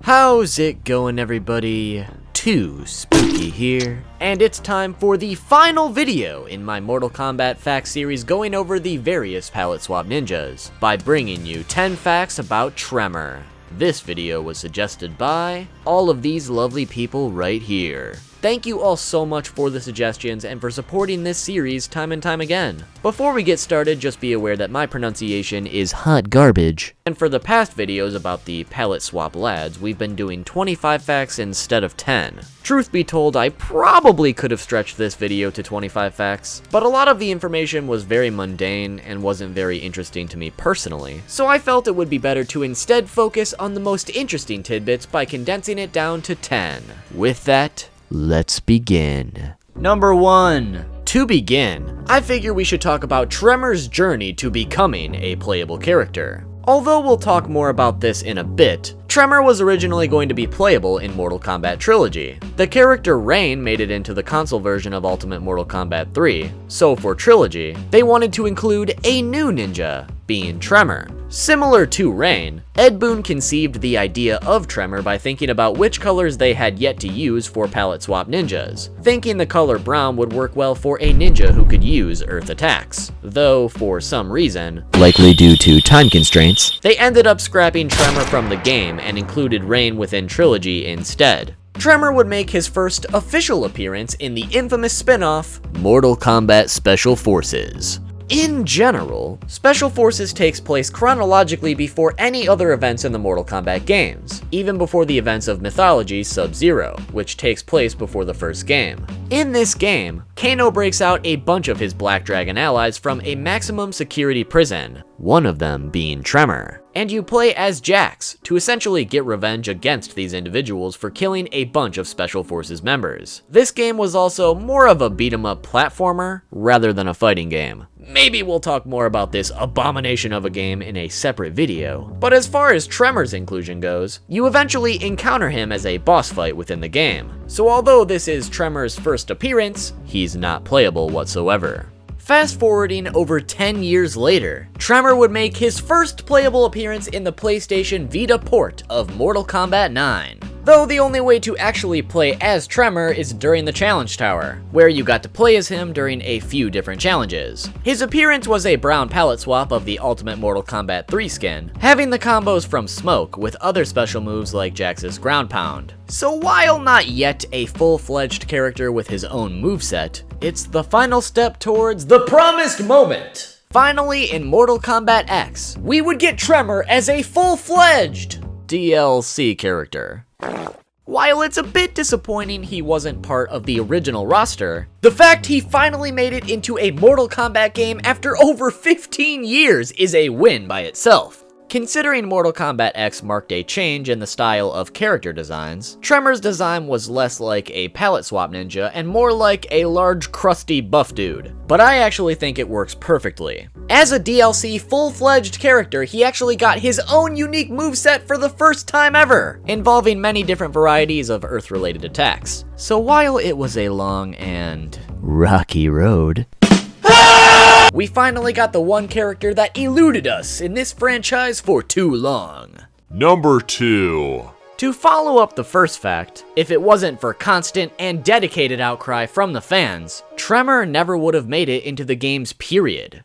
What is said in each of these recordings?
How's it going, everybody? Too Spooky here, and it's time for the final video in my Mortal Kombat facts series going over the various palette swap ninjas by bringing you 10 facts about Tremor. This video was suggested by all of these lovely people right here. Thank you all so much for the suggestions and for supporting this series time and time again. Before we get started, just be aware that my pronunciation is hot garbage. And for the past videos about the palette swap lads, we've been doing 25 facts instead of 10. Truth be told, I probably could have stretched this video to 25 facts, but a lot of the information was very mundane and wasn't very interesting to me personally, so I felt it would be better to instead focus on the most interesting tidbits by condensing it down to 10. With that, let's begin. Number 1. To begin, I figure we should talk about Tremor's journey to becoming a playable character. Although we'll talk more about this in a bit, Tremor was originally going to be playable in Mortal Kombat Trilogy. The character Rain made it into the console version of Ultimate Mortal Kombat 3, so for Trilogy, they wanted to include a new ninja, being Tremor. Similar to Rain, Ed Boon conceived the idea of Tremor by thinking about which colors they had yet to use for palette swap ninjas, thinking the color brown would work well for a ninja who could use earth attacks. Though, for some reason, likely due to time constraints, they ended up scrapping Tremor from the game and included Rain within Trilogy instead. Tremor would make his first official appearance in the infamous spin-off, Mortal Kombat Special Forces. In general, Special Forces takes place chronologically before any other events in the Mortal Kombat games, even before the events of Mythology Sub-Zero, which takes place before the first game. In this game, Kano breaks out a bunch of his Black Dragon allies from a maximum security prison, one of them being Tremor, and you play as Jax to essentially get revenge against these individuals for killing a bunch of Special Forces members. This game was also more of a beat-em-up platformer rather than a fighting game. Maybe we'll talk more about this abomination of a game in a separate video, but as far as Tremor's inclusion goes, you eventually encounter him as a boss fight within the game. So although this is Tremor's first appearance, he's not playable whatsoever. Fast forwarding over 10 years later, Tremor would make his first playable appearance in the PlayStation Vita port of Mortal Kombat 9. Though the only way to actually play as Tremor is during the Challenge Tower, where you got to play as him during a few different challenges. His appearance was a brown palette swap of the Ultimate Mortal Kombat 3 skin, having the combos from Smoke with other special moves like Jax's Ground Pound. So while not yet a full-fledged character with his own moveset, it's the final step towards the promised moment. Finally, in Mortal Kombat X, we would get Tremor as a full-fledged DLC character. While it's a bit disappointing he wasn't part of the original roster, the fact he finally made it into a Mortal Kombat game after over 15 years is a win by itself. Considering Mortal Kombat X marked a change in the style of character designs, Tremor's design was less like a palette swap ninja and more like a large crusty buff dude, but I actually think it works perfectly. As a DLC full-fledged character, he actually got his own unique moveset for the first time ever, involving many different varieties of Earth-related attacks. So while it was a long and rocky road, we finally got the one character that eluded us in this franchise for too long. Number 2. To follow up the first fact, if it wasn't for constant and dedicated outcry from the fans, Tremor never would have made it into the games, period.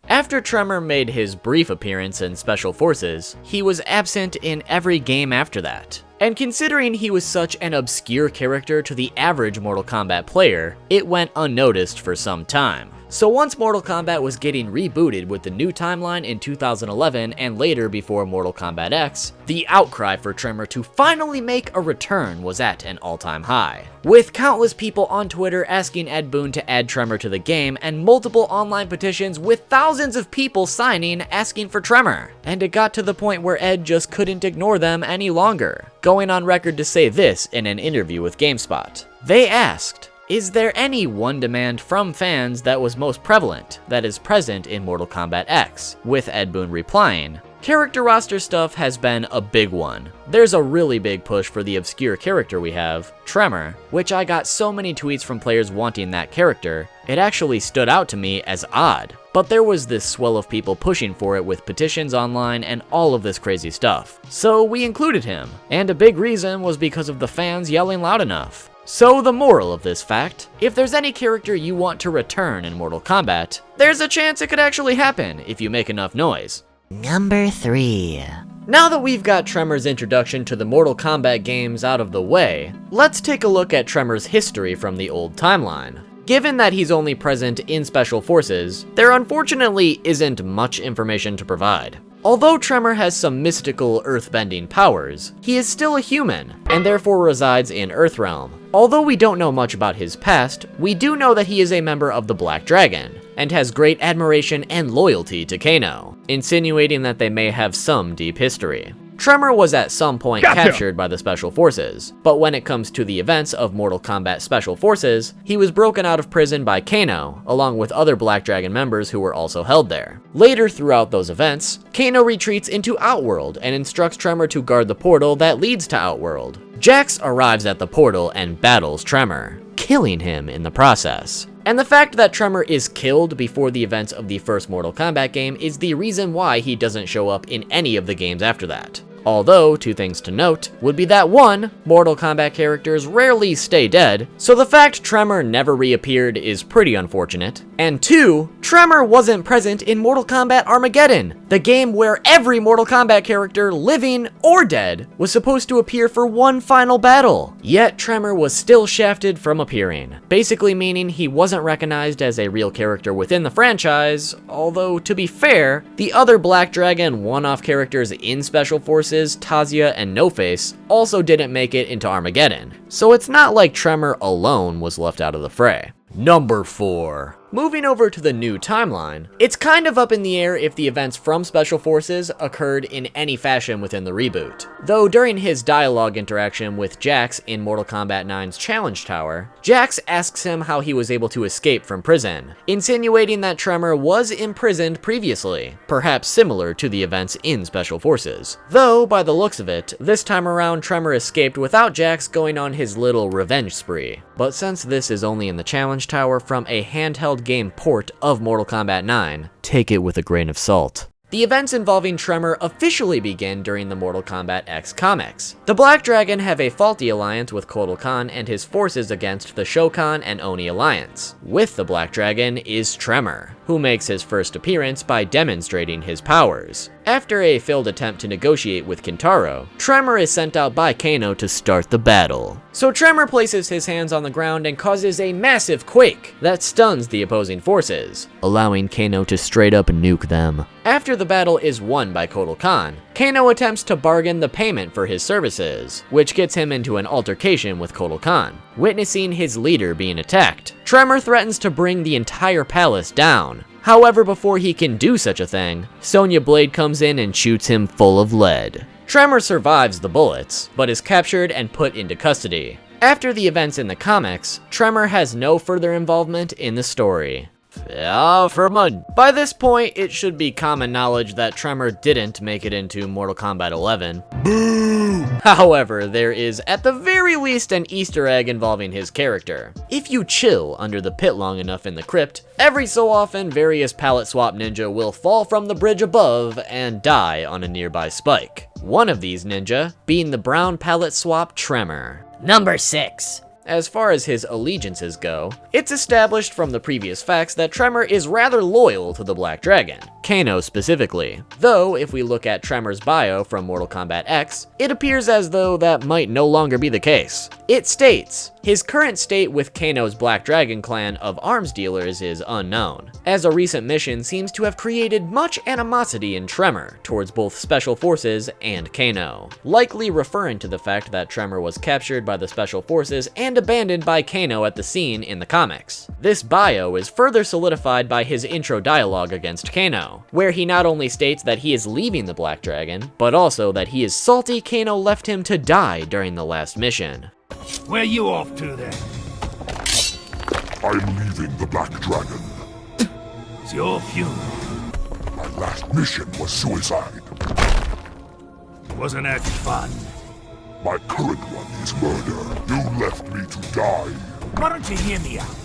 After Tremor made his brief appearance in Special Forces, he was absent in every game after that. And considering he was such an obscure character to the average Mortal Kombat player, it went unnoticed for some time. So once Mortal Kombat was getting rebooted with the new timeline in 2011 and later before Mortal Kombat X, the outcry for Tremor to finally make a return was at an all-time high, with countless people on Twitter asking Ed Boon to add Tremor to the game and multiple online petitions with thousands of people signing asking for Tremor. And it got to the point where Ed just couldn't ignore them any longer, going on record to say this in an interview with GameSpot. They asked, "Is there any one demand from fans that was most prevalent, that is present in Mortal Kombat X?" With Ed Boon replying, "Character roster stuff has been a big one. There's a really big push for the obscure character we have, Tremor, which I got so many tweets from players wanting that character, it actually stood out to me as odd. but there was this swell of people pushing for it with petitions online and all of this crazy stuff. So we included him, and a big reason was because of the fans yelling loud enough. So the moral of this fact, if there's any character you want to return in Mortal Kombat, there's a chance it could actually happen if you make enough noise. Number 3. Now that we've got Tremor's introduction to the Mortal Kombat games out of the way, let's take a look at Tremor's history from the old timeline. Given that he's only present in Special Forces, there unfortunately isn't much information to provide. Although Tremor has some mystical earthbending powers, he is still a human, and therefore resides in Earthrealm. Although we don't know much about his past, we do know that he is a member of the Black Dragon, and has great admiration and loyalty to Kano, insinuating that they may have some deep history. Tremor was at some point captured by the Special Forces, but when it comes to the events of Mortal Kombat Special Forces, he was broken out of prison by Kano, along with other Black Dragon members who were also held there. Later throughout those events, Kano retreats into Outworld and instructs Tremor to guard the portal that leads to Outworld. Jax arrives at the portal and battles Tremor, killing him in the process. And the fact that Tremor is killed before the events of the first Mortal Kombat game is the reason why he doesn't show up in any of the games after that. Although, two things to note would be that 1, Mortal Kombat characters rarely stay dead, so the fact Tremor never reappeared is pretty unfortunate, and 2, Tremor wasn't present in Mortal Kombat Armageddon, the game where every Mortal Kombat character, living or dead, was supposed to appear for one final battle. Yet Tremor was still shafted from appearing, basically meaning he wasn't recognized as a real character within the franchise, although to be fair, the other Black Dragon one-off characters in Special Forces, Tazia and No Face, also didn't make it into Armageddon, so it's not like Tremor alone was left out of the fray. Number 4. Moving over to the new timeline, it's kind of up in the air if the events from Special Forces occurred in any fashion within the reboot. Though during his dialogue interaction with Jax in Mortal Kombat 9's Challenge Tower, Jax asks him how he was able to escape from prison, insinuating that Tremor was imprisoned previously, perhaps similar to the events in Special Forces. Though, by the looks of it, this time around Tremor escaped without Jax going on his little revenge spree. But since this is only in the Challenge Tower from a handheld game port of Mortal Kombat 9, take it with a grain of salt. The events involving Tremor officially begin during the Mortal Kombat X comics. The Black Dragon have a faulty alliance with Kotal Khan and his forces against the Shokan and Oni alliance. With the Black Dragon is Tremor, who makes his first appearance by demonstrating his powers. After a failed attempt to negotiate with Kintaro, Tremor is sent out by Kano to start the battle. So Tremor places his hands on the ground and causes a massive quake that stuns the opposing forces, allowing Kano to straight up nuke them. After the battle is won by Kotal Khan, Kano attempts to bargain the payment for his services, which gets him into an altercation with Kotal Khan. Witnessing his leader being attacked, Tremor threatens to bring the entire palace down. However, before he can do such a thing, Sonya Blade comes in and shoots him full of lead. Tremor survives the bullets, but is captured and put into custody. After the events in the comics, Tremor has no further involvement in the story. By this point, it should be common knowledge that Tremor didn't make it into Mortal Kombat 11. Boo! However, there is at the very least an Easter egg involving his character. If you chill under the pit long enough in the crypt, every so often various palette swap ninja will fall from the bridge above and die on a nearby spike. One of these ninja being the brown palette swap Tremor. Number 6. As far as his allegiances go, it's established from the previous facts that Tremor is rather loyal to the Black Dragon, Kano specifically. Though, if we look at Tremor's bio from Mortal Kombat X, it appears as though that might no longer be the case. It states, his current state with Kano's Black Dragon clan of arms dealers is unknown, as a recent mission seems to have created much animosity in Tremor towards both Special Forces and Kano, likely referring to the fact that Tremor was captured by the Special Forces and abandoned by Kano at the scene in the comics. This bio is further solidified by his intro dialogue against Kano, where he not only states that he is leaving the Black Dragon, but also that he is salty Kano left him to die during the last mission. Where you off to then? I'm leaving the Black Dragon. It's your funeral. My last mission was suicide. Wasn't that fun? My current one is murder. You left me to die. Why don't you hear me out?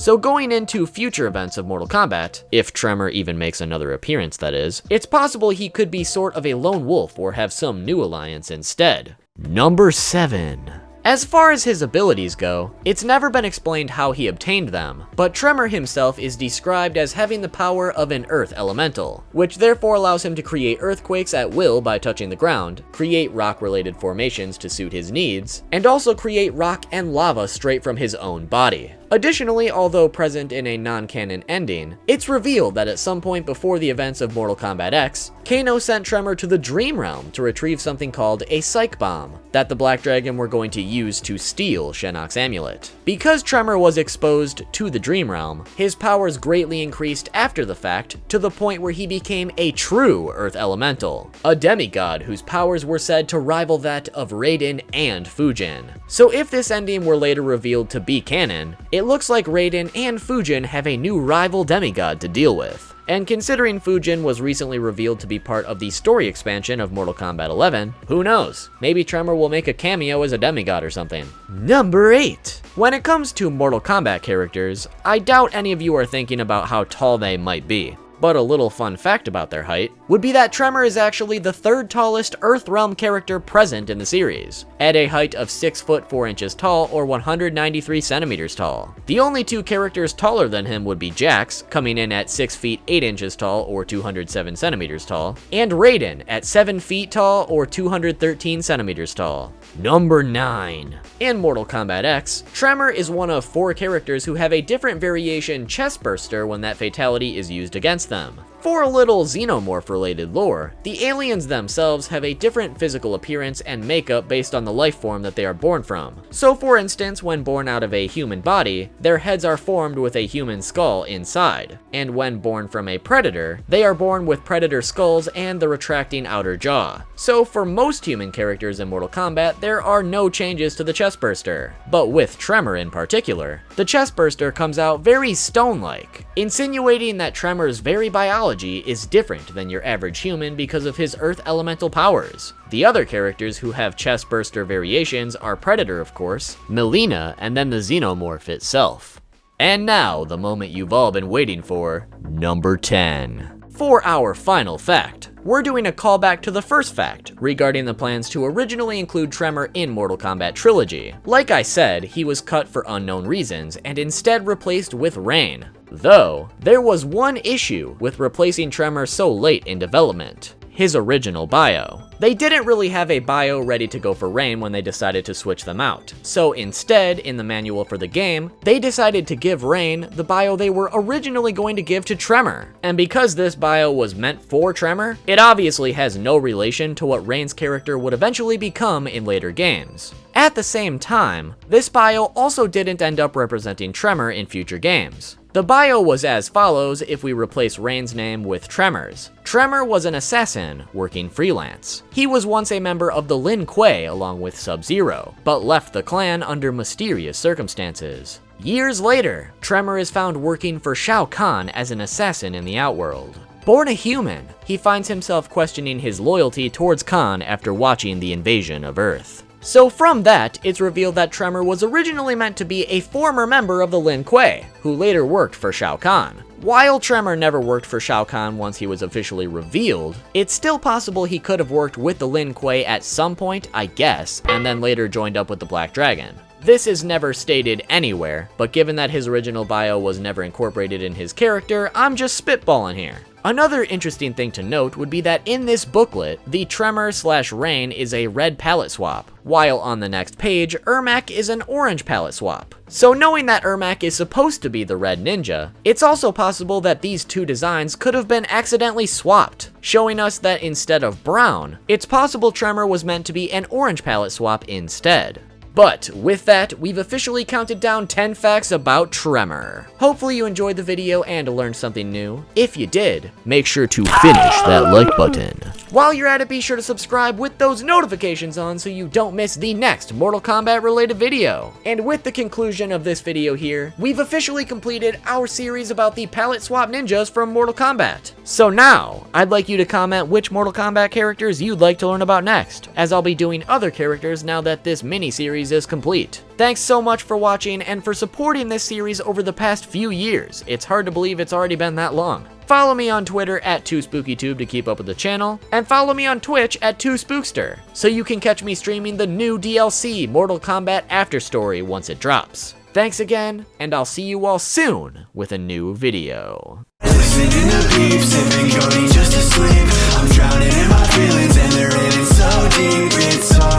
So going into future events of Mortal Kombat, if Tremor even makes another appearance that is, it's possible he could be sort of a lone wolf or have some new alliance instead. Number 7. As far as his abilities go, it's never been explained how he obtained them, but Tremor himself is described as having the power of an earth elemental, which therefore allows him to create earthquakes at will by touching the ground, create rock-related formations to suit his needs, and also create rock and lava straight from his own body. Additionally, although present in a non-canon ending, it's revealed that at some point before the events of Mortal Kombat X, Kano sent Tremor to the Dream Realm to retrieve something called a Psych Bomb that the Black Dragon were going to use to steal Shinnok's amulet. Because Tremor was exposed to the Dream Realm, his powers greatly increased after the fact to the point where he became a true Earth Elemental, a demigod whose powers were said to rival that of Raiden and Fujin. So if this ending were later revealed to be canon, it looks like Raiden and Fujin have a new rival demigod to deal with. And considering Fujin was recently revealed to be part of the story expansion of Mortal Kombat 11, who knows? Maybe Tremor will make a cameo as a demigod or something. Number 8. When it comes to Mortal Kombat characters, I doubt any of you are thinking about how tall they might be. But a little fun fact about their height would be that Tremor is actually the 3rd tallest Earthrealm character present in the series, at a height of 6 foot 4 inches tall or 193 centimeters tall. The only 2 characters taller than him would be Jax, coming in at 6 feet 8 inches tall or 207 centimeters tall, and Raiden at 7 feet tall or 213 centimeters tall. Number 9. In Mortal Kombat X, Tremor is one of 4 characters who have a different variation Chestburster when that fatality is used against them. For a little xenomorph-related lore, the aliens themselves have a different physical appearance and makeup based on the life form that they are born from. So for instance, when born out of a human body, their heads are formed with a human skull inside, and when born from a predator, they are born with predator skulls and the retracting outer jaw. So for most human characters in Mortal Kombat, there are no changes to the Chestburster. But with Tremor in particular, the Chestburster comes out very stone-like, insinuating that Tremor's very biology is different than your average human because of his earth elemental powers. The other characters who have Chestburster variations are Predator, of course, Mileena, and then the Xenomorph itself. And now, the moment you've all been waiting for, number 10. For our final fact, we're doing a callback to the first fact regarding the plans to originally include Tremor in Mortal Kombat Trilogy. Like I said, he was cut for unknown reasons and instead replaced with Rain. Though, there was one issue with replacing Tremor so late in development: his original bio. They didn't really have a bio ready to go for Rain when they decided to switch them out. So instead, in the manual for the game, they decided to give Rain the bio they were originally going to give to Tremor. And because this bio was meant for Tremor, it obviously has no relation to what Rain's character would eventually become in later games. At the same time, this bio also didn't end up representing Tremor in future games. The bio was as follows if we replace Rain's name with Tremor's. Tremor was an assassin working freelance. He was once a member of the Lin Kuei along with Sub-Zero, but left the clan under mysterious circumstances. Years later, Tremor is found working for Shao Kahn as an assassin in the Outworld. Born a human, he finds himself questioning his loyalty towards Kahn after watching the invasion of Earth. So from that, it's revealed that Tremor was originally meant to be a former member of the Lin Kuei, who later worked for Shao Kahn. While Tremor never worked for Shao Kahn once he was officially revealed, it's still possible he could have worked with the Lin Kuei at some point, I guess, and then later joined up with the Black Dragon. This is never stated anywhere, but given that his original bio was never incorporated in his character, I'm just spitballing here. Another interesting thing to note would be that in this booklet, the Tremor/Rain is a red palette swap, while on the next page, Ermac is an orange palette swap. So knowing that Ermac is supposed to be the red ninja, it's also possible that these two designs could have been accidentally swapped, showing us that instead of brown, it's possible Tremor was meant to be an orange palette swap instead. But with that, we've officially counted down 10 facts about Tremor. Hopefully you enjoyed the video and learned something new. If you did, make sure to finish that like button. While you're at it, be sure to subscribe with those notifications on so you don't miss the next Mortal Kombat related video. And with the conclusion of this video here, we've officially completed our series about the palette swap ninjas from Mortal Kombat. So now, I'd like you to comment which Mortal Kombat characters you'd like to learn about next, as I'll be doing other characters now that this mini-series is complete. Thanks so much for watching and for supporting this series over the past few years. It's hard to believe it's already been that long. Follow me on Twitter at 2SpookyTube to keep up with the channel, and follow me on Twitch at 2Spookster, so you can catch me streaming the new DLC, Mortal Kombat After Story, once it drops. Thanks again, and I'll see you all soon with a new video. Listening to beef, sipping Cody just to sleep. I'm drowning in my feelings and they're in it so deep, it's hard.